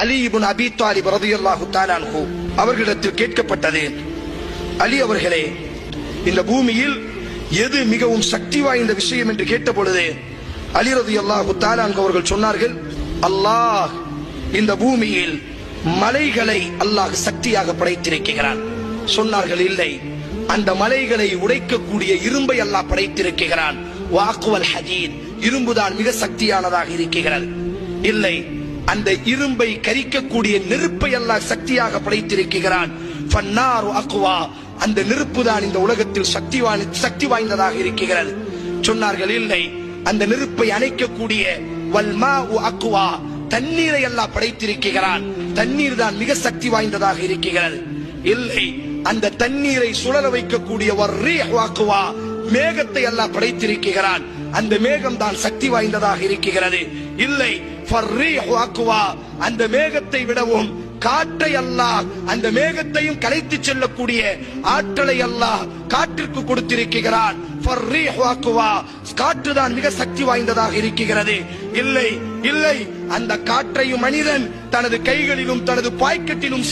அலி இப்னு அபி தாலிப் ரலியல்லாஹு தஆலா அன்ஹு அவர்களிடத்தில் கேட்கப்பட்டது, அலி அவர்களே, இந்த பூமியில் எது மிகவும் சக்தி வாய்ந்த விஷயம் என்று கேட்டபொழுது அலி ரலியல்லாஹு தஆலா அன்ஹு அவர்கள் சொன்னார்கள், அல்லாஹ் இந்த பூமியில் மலைகளை அல்லாஹ் சக்தியாக படைத்திருக்கிறான். சொன்னார்கள், இல்லை, அந்த மலைகளை உடைக்கக்கூடிய இரும்பை அல்லாஹ் படைத்திருக்கிறான். வாக்குவல் ஹதீத், இரும்புதான் மிக சக்தியானதாக இருக்கிறது. இல்லை, அந்த இரும்பை கரிக்கக்கூடிய நெருப்பை அல்லாஹ் சக்தியாக படைத்திருக்கிறான். ஃபன்னாரு அக்வா, அந்த நெருப்பு தான் இந்த உலகத்தில் சக்தி வாய்ந்ததாக இருக்கிறது. சொன்னார்கள், இல்லை, அந்த நெருப்பை அணைக்கக்கூடிய வல்மாஉ அக்வா, தண்ணீரை அல்லாஹ் படைத்திருக்கிறான். தண்ணீர் தான் மிக சக்தி வாய்ந்ததாக இருக்கிறது. இல்லை, அந்த தண்ணீரை சுழல வைக்கக்கூடிய வர்ரீஹு அக்வா, மேகத்தை அல்லாஹ் படைத்திருக்கிறான். அந்த மேகம் தான் சக்தி வாய்ந்ததாக இருக்கிறது. இல்லை, ஃபர்ரீஹு அக்வா, அந்த மேகத்தை விடவும் காற்றை அல்லாஹ், அந்த மேகத்தையும் கலைத்து செல்லக்கூடிய ஆற்றலை அல்லாஹ் காற்றிற்கு கொடுத்திருக்கிறான். ஃபர்ரீஹு அக்வா, காற்றுதான் மிக சக்தி வாய்ந்ததாக இருக்கிறது. இல்லை, இல்லை, அந்த காற்றையும் மனிதன் தனது கைகளிலும் தனது பாக்கெட்டிலும்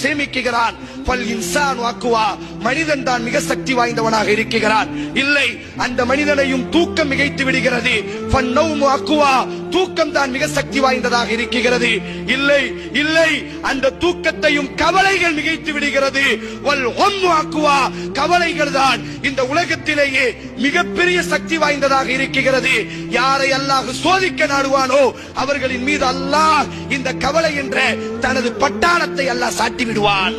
சேமிக்கிறான். ஃபல் இன்சானு அக்வா, மனிதன் தான் மிக சக்தி வாய்ந்தவனாக இருக்கிறான். இல்லை, அந்த மனிதனையும் தூக்கம் மிகைத்து விடுகிறது. ஃபன்னௌமு அக்வா, தூக்கம் தான் மிக சக்தி வாய்ந்ததாக இருக்கிறது. இல்லை, இல்லை, அந்த தூக்கத்தையும் கவலைகள் மிகைத்து விடுகிறது. வல் ஹம்மு அக்வா, கவலைகள் தான் இந்த உலகத்திலேயே மிகப்பெரிய சக்தி வாய்ந்ததாக இருக்கிறது. யாரை அல்லாஹ் சோதிக்க நாடுவானோ அவர்களின் மீது அல்லாஹ் இந்த கவலை என்ற தனது பட்டாளத்தை அல்லாஹ் சாட்டி விடுவான்.